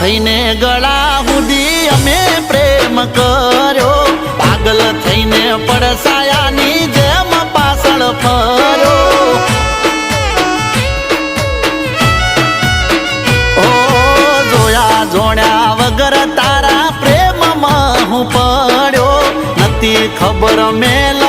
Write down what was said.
થઈને ગળા સુધી અમે પ્રેમ કર્યો, પાગલ થઈને પડસાયાની જેમ પાછળ ફર્યો। ઓ જોયા જોડ્યા વગર તારા પ્રેમમાં હું પડ્યો, નથી ખબર મેલ